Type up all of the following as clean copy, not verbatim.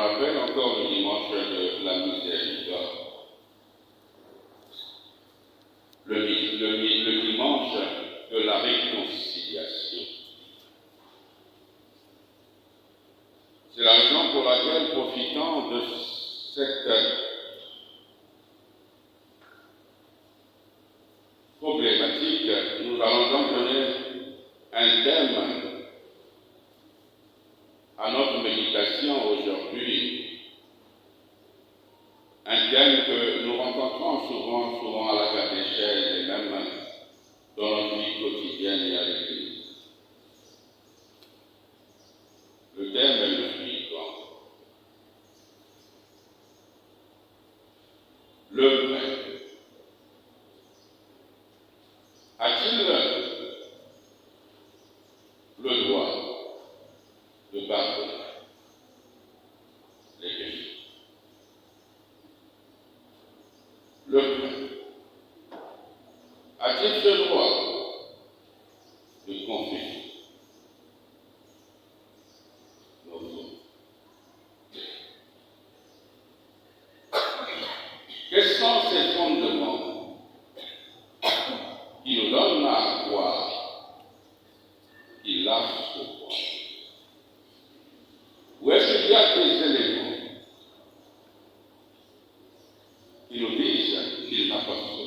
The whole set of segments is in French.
rappelle encore le dimanche de la miséricorde. Le dimanche de la réconciliation. C'est la raison pour laquelle, profitant de cette problématique, nous allons donc donner un thème à notre méditation aujourd'hui. Un thème que nous rencontrons souvent à la catéchèse et même dans notre vie quotidienne et à l'Église. Le thème est le suivant. Le prêtre a-t-il le droit de pardonner les péchés? Le prêtre a-t-il ce droit de confesser nos fautes? Quels sont ces fondements qui nous donnent à croire qu'il a ce droit? Ou est-ce qu'il y a des éléments qui nous disent qu'il n'a pas ce droit?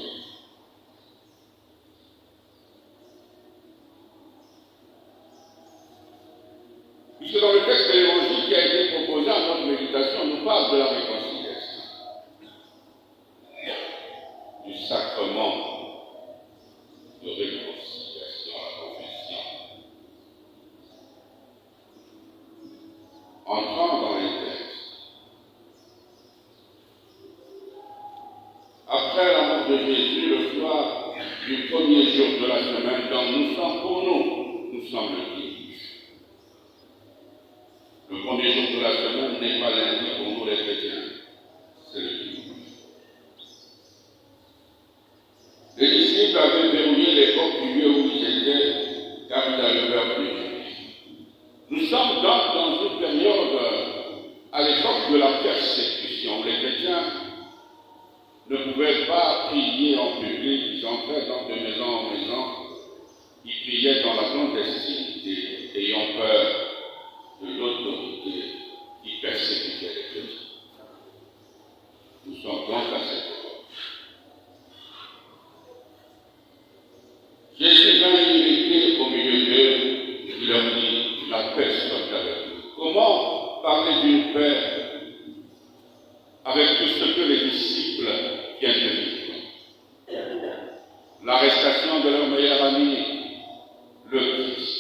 Puisque dans le texte de l'Évangile qui a été proposé à notre méditation, nous parle de la réconciliation, du sacrement de réconciliation à la confession. Entrant dans les textes, après la mort de Jésus, le soir du premier jour de la semaine, dont nous sommes pour nous sommes le dimanche. Le premier jour de la semaine n'est pas lundi pour nous les chrétiens, c'est le dimanche. Les disciples avaient verrouillé les portes du lieu où ils étaient, car ils avaient peur de Jésus. Nous sommes donc dans une période, à l'époque de la persécution, où les chrétiens ne pouvaient pas prier en public, ils entraient donc de maison en maison, ils priaient dans la clandestinité, ayant peur de l'autorité qui persécutait les chrétiens. Nous sommes donc à cette époque. Jésus vint irrité au milieu d'eux, il leur dit, la paix soit avec vous. Comment parler d'une paix avec tout ce que les disciples viennent de vivre? L'arrestation de leur meilleur ami, le Christ.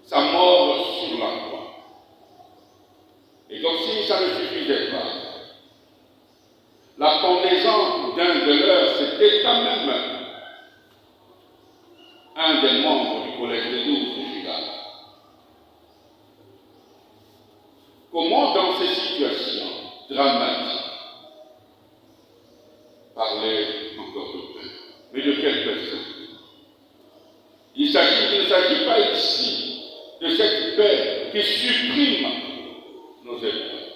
Sa mort sur la croix. Et comme si ça ne suffisait pas, la pendaison d'un de leurs, c'était quand même un des membres du collège de 12 de Judas. Comment dans ces situations dramatiques parler encore de paix? Mais de quelle personne? Il ne s'agit pas ici de cette paix qui supprime nos épreuves.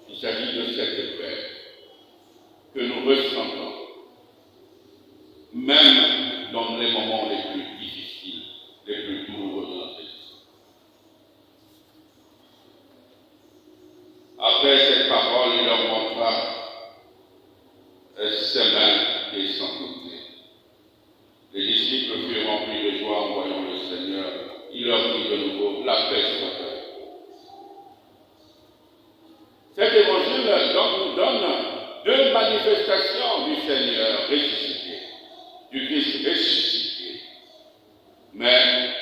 Il s'agit de cette paix que nous ressentons, même dans les moments les plus difficiles, les plus douloureux de notre vie. Après cette parole, il leur montra ses mains et son côté. Les disciples furent remplis de joie en voyant le Seigneur. Il leur dit de nouveau, la paix soit avec vous. Cet évangile donc nous donne deux manifestations du Seigneur ressuscité, du Christ ressuscité, mais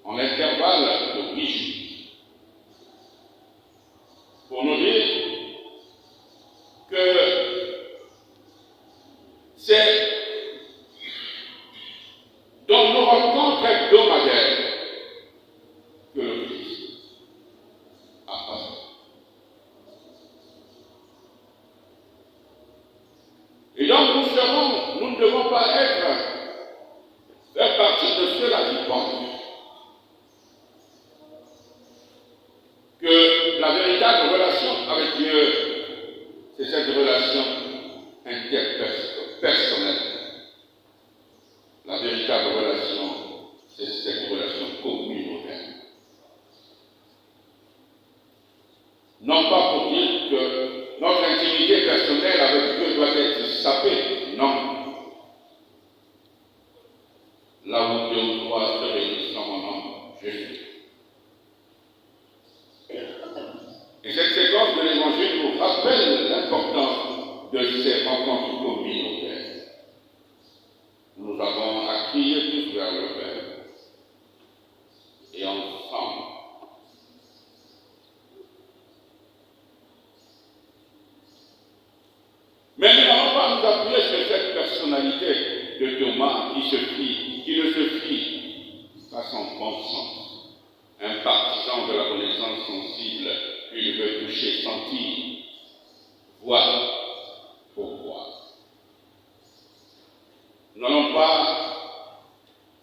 en intervalle de 8 jours, pour nous dire que c'est dans nos rencontres hebdomadaires que le Christ apparaît. Et donc nous ne devons pas faire partie de ceux-là qui pensent que la véritable relation avec Dieu, c'est cette relation interpersonnelle. La véritable relation, c'est cette relation communautaire. Non pas pour dire que notre intimité personnelle avec Dieu doit être sapée, non. Là où Dieu ou trois se réunissent en mon nom, je suis. Et cette séquence de l'Évangile nous rappelle l'importance de ces rencontres communautaires. Nous avons à crier tous vers le Père. Et ensemble. Mais nous n'allons pas nous appuyer sur cette personnalité de Thomas qui ne se fie à son bon sens. Un partisan de la connaissance sensible, il veut toucher, sentir, voir, pourquoi. Nous n'allons pas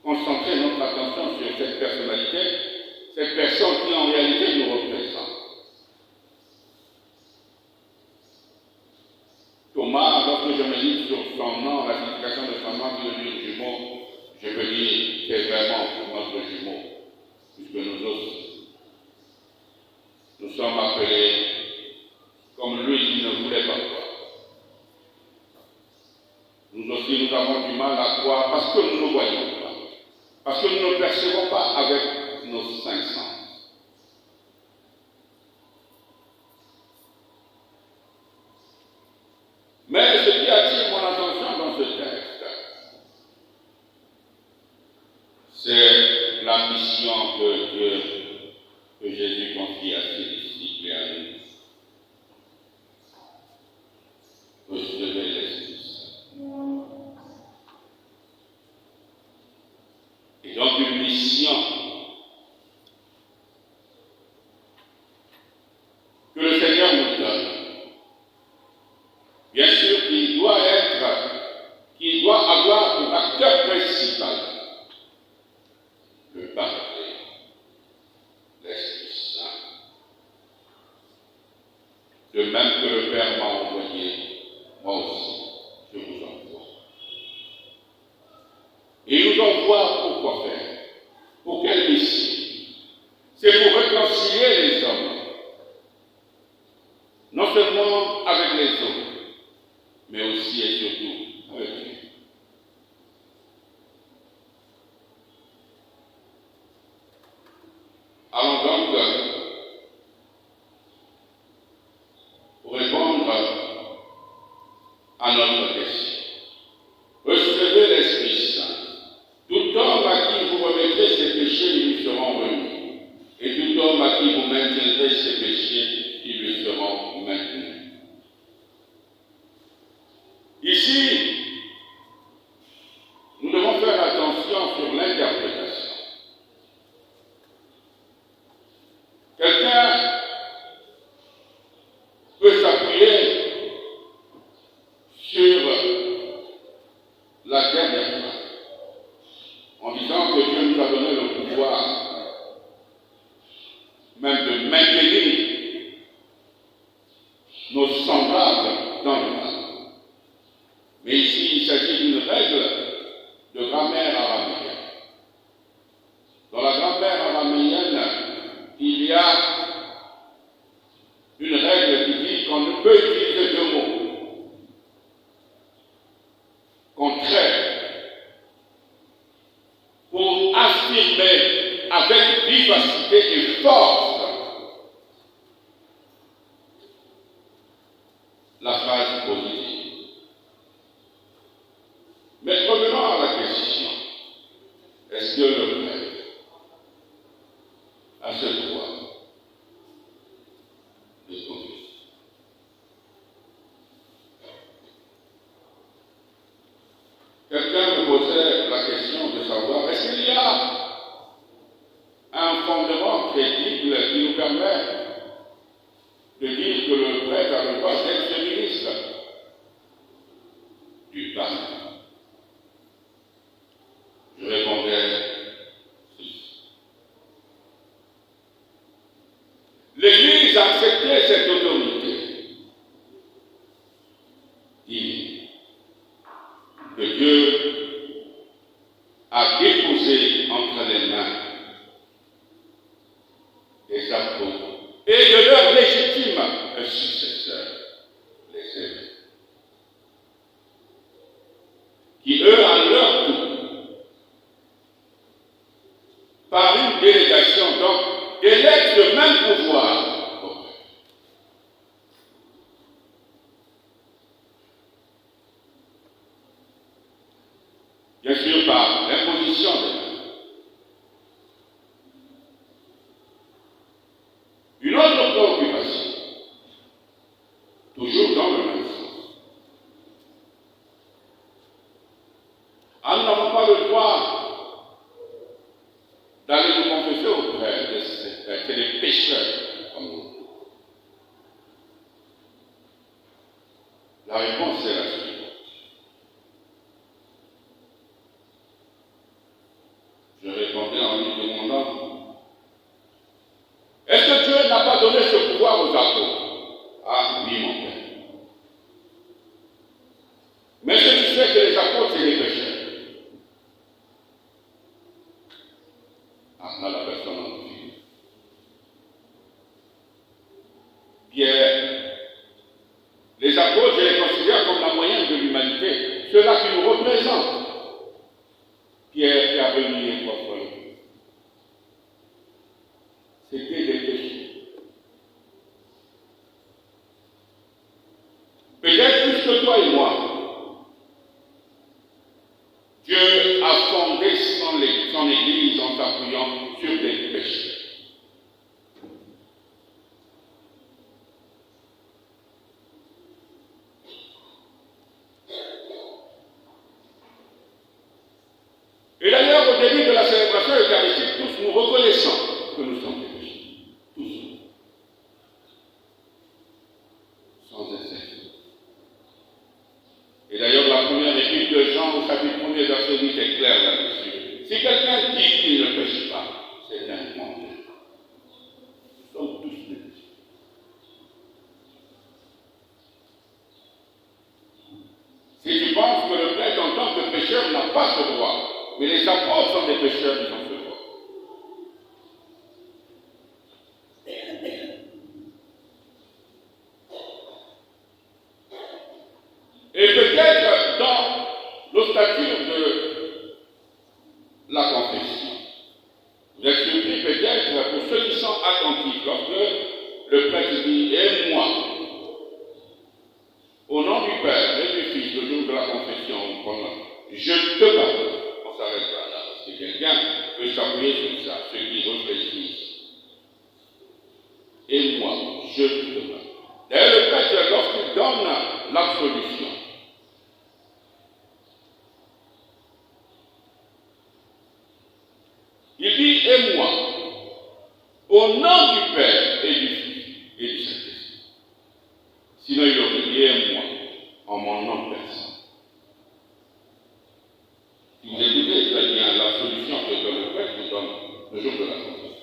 concentrer notre attention sur cette personnalité, cette personne qui en réalité nous représente. Thomas, lorsque je me lis sur son nom, la signification de son nom qui veut dire jumeau, je peux dire c'est vraiment notre jumeau, puisque nous aussi, nous sommes appelés comme lui qui ne voulait pas croire. Nous aussi, nous avons du mal à croire parce que nous ne voyons pas, parce que nous ne percevons pas avec nos cinq sens. Mais ce qui attire mon attention dans ce texte, c'est la mission que Jésus confie à ses disciples et à nous. Recevez l'Esprit Saint. Et donc une mission que le Seigneur nous donne. Bien sûr qu'il doit avoir comme acteur principal le Parler, l'Esprit Saint. De même que le Père m'a envoyé, moi aussi, je vous envoie. Et il nous envoie pour quoi faire? Pour quelle mission? C'est pour réconcilier les hommes. Non seulement avec les hommes, mais aussi et surtout avec Dieu. Allons donc pour répondre à notre question. Recevez l'Esprit Saint. Tout homme à qui vous remettrez ses péchés, ils lui seront remis. Et tout homme à qui vous maintiendrez ses péchés, ils lui seront maintenus. Ici, nous devons faire attention sur l'interprétation. Quelqu'un peut s'appuyer sur la dernière phrase en disant que Dieu nous a donné le pouvoir même de maintenir nos semblables dans le mal. Mais ici, il s'agit d'une règle de grammaire araméenne. Dans la grammaire araméenne, il y a une règle qui dit qu'on ne peut utiliser deux mots contraires pour affirmer avec vivacité et force la phrase positive. Mais revenons à la question. Est-ce que le prêtre a ce droit de conduire? Quelqu'un me posait la question de savoir est-ce qu'il y a un fondement crédible qui nous permet de dire que le prêtre a le droit d'être ministre du pape? Je répondais ceci. L'Église a et de leurs légitimes successeurs, les évêques, qui eux, à leur tour, par une délégation, donc, électent le même pouvoir. Bien sûr, par l'imposition des mains. Une autre préoccupation, toujours dans le même sens. Ah, nous n'avons pas le droit d'aller nous confesser auprès de ces pécheurs comme nous. La réponse est la suivante. Je répondais en lui demandant, est-ce que Dieu n'a pas donné ce pouvoir aux apôtres? Ah oui, mon père. Mais ce qui fait que les apôtres, c'est les pécheurs. Ah, là, la personne en dit. Pierre, les apôtres, je les considère comme la moyenne de l'humanité, ceux-là qui nous représentent. Pierre qui a renié quoi faire. C'était des péchés. Peut-être plus que toi et moi, Dieu a fondé son Église en s'appuyant sur des péchés. Et d'ailleurs, au début de la célébration eucharistique, tous nous reconnaissons que nous sommes des péchés. Tous. Sans exception. Et d'ailleurs, la première étude de Jean au chapitre 1er verset 8 est claire là-dessus. Si quelqu'un dit qu'il ne péche pas, c'est un menteur. Nous sommes tous des péchés. Si tu penses que le prêtre en tant que pécheur n'a pas ce droit, mais les apôtres sont des pécheurs, ils ont ce droit. Et peut-être dans l'ossature de la confession, vous êtes surpris peut-être pour ceux qui sont attentifs, lorsque le prêtre dit « Aime-moi », au nom du Père et du Fils, le jour de la confession, je te pardonne. On s'arrête là, parce que quelqu'un peut s'appuyer sur ça, ceux qui réfléchissent. Et moi, je te pardonne. D'ailleurs, le prêtre, lorsqu'il donne l'absolution, il dit, et moi, au nom du Père et du Fils et du Saint-Esprit. Sinon, il aurait dit, et moi, en mon nom de personne. Si vous écoutez, c'est-à-dire la solution que donne le prêtre, nous donne le jour de la confession.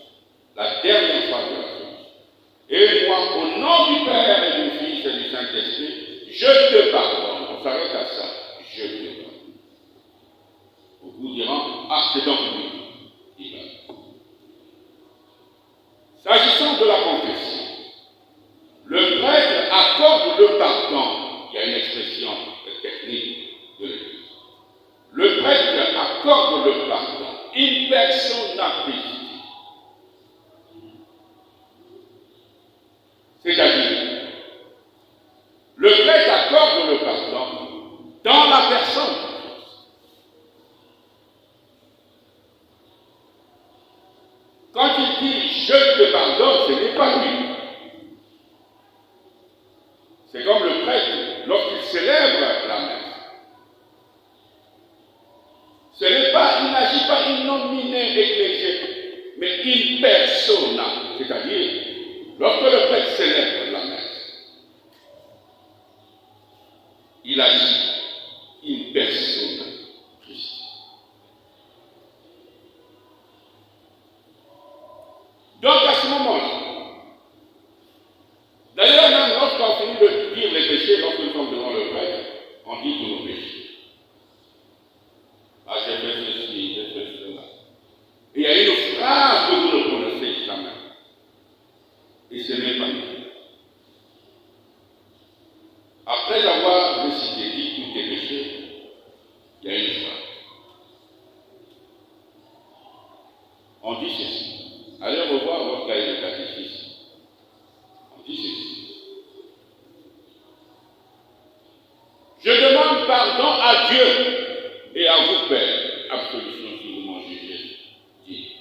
La dernière fois de la solution. Et moi, au nom du Père et du Fils et du Saint-Esprit, je te pardonne. On s'arrête à ça. Je te pardonne. Beaucoup diront, ah, c'est donc lui. S'agissant de la confession, le prêtre accorde le pardon. Il y a une expression technique de l'Église. Le prêtre accorde le pardon. In persona Christi. C'est-à-dire, le prêtre accorde le pardon dans la personne. Quand il dit « je te pardonne », ce n'est pas lui. C'est comme le prêtre, lorsqu'il célèbre la messe. Ce n'est pas, il n'agit pas in nomine ecclesiae, mais in persona. C'est-à-dire, lorsque le prêtre célèbre la messe, il agit in persona Christi. Donc à ce moment-là, d'ailleurs même lorsqu'on finit de dire les péchés, lorsque nous sommes devant le prêtre, on dit tous nos péchés. Ah, j'ai fait ceci, j'ai fait cela. Et il y a une phrase que vous ne prononcez jamais. Et ce n'est pas nous. Après avoir récité tous tes péchés, il y a une phrase. On dit ceci. Allez revoir votre cahier de catéchisme. On dit ceci. Je demande pardon à Dieu et à vous, Père. Absolution si vous m'en jugez. Dit.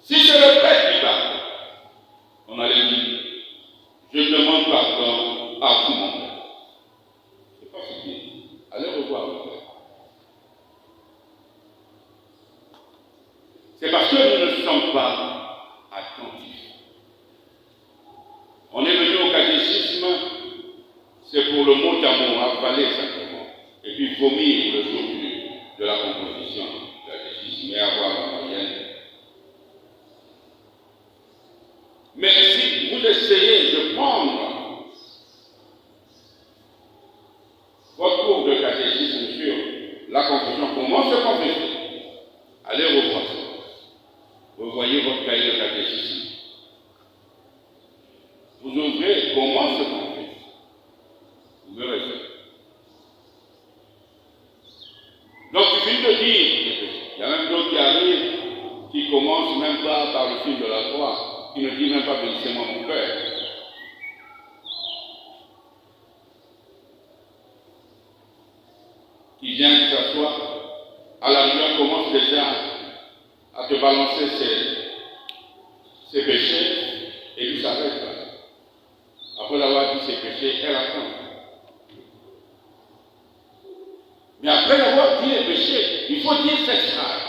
Si c'est le Père qui parle, on allait dire, je demande pardon à vous, mon Père. C'est pas ce qu'il dit. Allez revoir votre Père. C'est parce que nous ne sommes pas attentifs. On est venu au catéchisme, c'est pour le mot d'amour, avaler simplement, et puis vomir le jour de la composition du catéchisme et avoir la moyenne. Mais si vous essayez de prendre votre cours de catéchisme sur la confession, comment se confesser, allez revoir ça. Vous voyez votre cahier de catéchisme. Vous ouvrez comment se confesser. Vous verrez ça. Donc il suffit de dire, il y a même d'autres qui arrivent, qui commencent même pas par le signe de la croix, qui ne disent même pas bénissez-moi mon Père. Qui vient, qui s'assoit, à la lumière commence déjà à te balancer ses péchés, et lui s'arrête là. Après avoir dit ses péchés, elle attend. Mais après avoir dit les péchés, il faut dire cette phrase.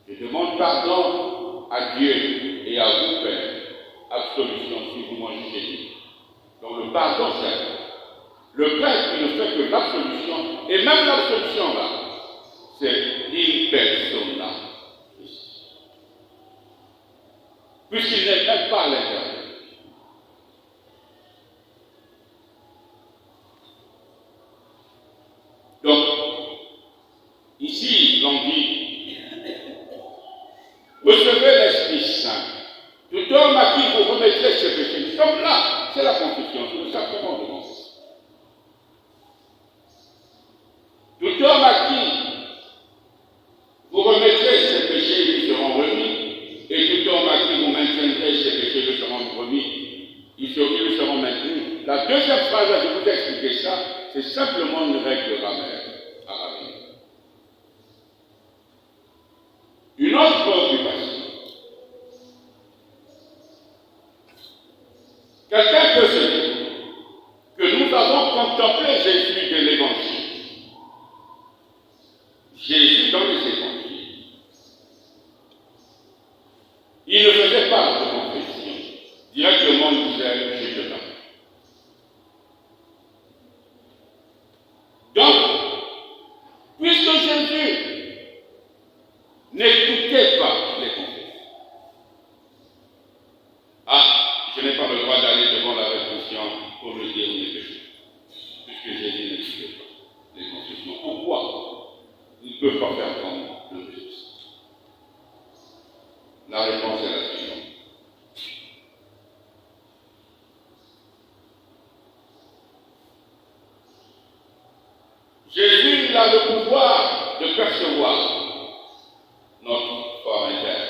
Je demande pardon à Dieu et à vous, Père. Absolution si vous m'en jugez. Donc le pardon, c'est le Père qui ne fait que l'absolution, et même l'absolution là, c'est impersonnal. Puisqu'il n'est même pas à l'intérieur. Donc, ici, l'on dit, recevez l'Esprit Saint. Tout homme à qui vous remettrez ce péché. Nous sommes là, c'est la confession, c'est le sacrement de confession. Tout homme à qui vous remettrez ces péchés, ils seront remis. Et tout homme à qui vous maintiendrez ces péchés, ils seront remis. Ils seront maintenus. La deuxième phrase, je vous ai expliqué ça, c'est simplement une règle grammaire arabique. Une autre préoccupation. Quelqu'un peut se dire que nous avons contemplé Jésus de l'Évangile. Jésus dans les Évangiles. Il ne faisait pas de confession. Directement, il disait, je te donne. Donc, puisque Jésus n'écoutait pas les confessions, je n'ai pas le droit d'aller devant la réflexion pour le dire mes péchés, puisque Jésus n'écoutait pas les confessions. Pourquoi ils ne peuvent pas faire comme le Christ? La réponse est la suivante. Jésus a le pouvoir de percevoir notre corps interne.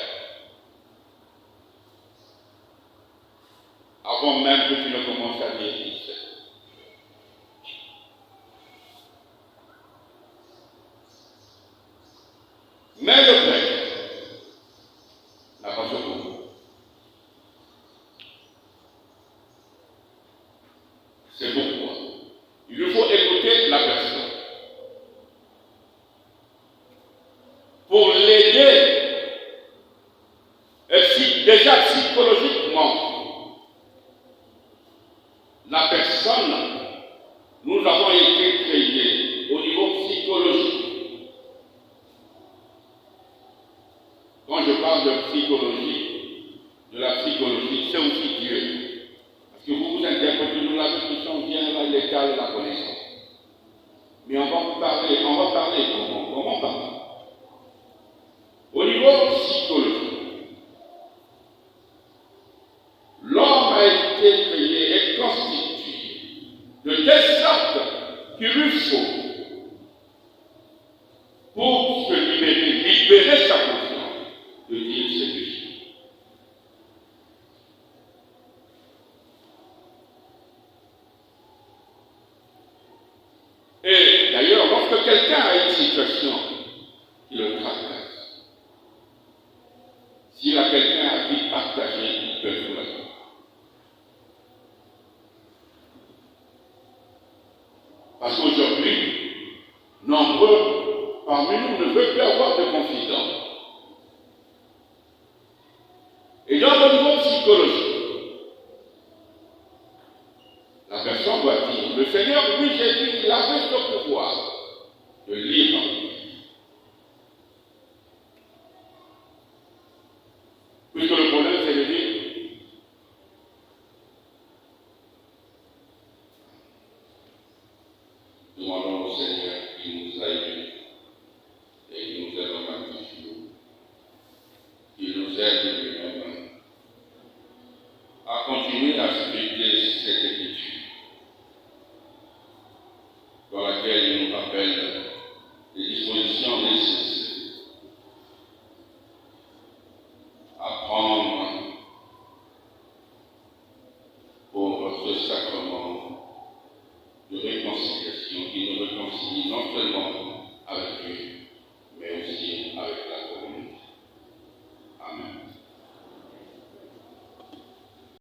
Avant même que tu ne commences à dire il sait. Mais le prêtre n'a pas ce pouvoir. C'est pourquoi il lui faut écouter la personne. Pour l'aider, déjà psychologiquement, la personne, nous avons été créés au niveau psychologique. Quand je parle de psychologie, c'est aussi Dieu. Parce que vous interprétez, nous l'avons dit, on vient à l'état de la connaissance. Mais on va parler comment parler? Au niveau psychologique, Et d'ailleurs, lorsque quelqu'un a une situation qui le tracasse, s'il a quelqu'un à qui partager, il peut tout le. Parce qu'aujourd'hui, nombreux parmi nous ne veulent plus avoir de confidents. Et dans le niveau psychologique, la personne doit dire, le Seigneur, lui, Jésus, il avait ce pouvoir de lire. Puisque le problème, c'est de dire, demandons au Seigneur qui nous aide et qui nous aide en toujours, qui nous aide lui-même à continuer à scruter cette écriture dans laquelle il nous rappelle les dispositions nécessaires à prendre pour ce sacrement de réconciliation qui nous réconcilie non seulement avec Dieu,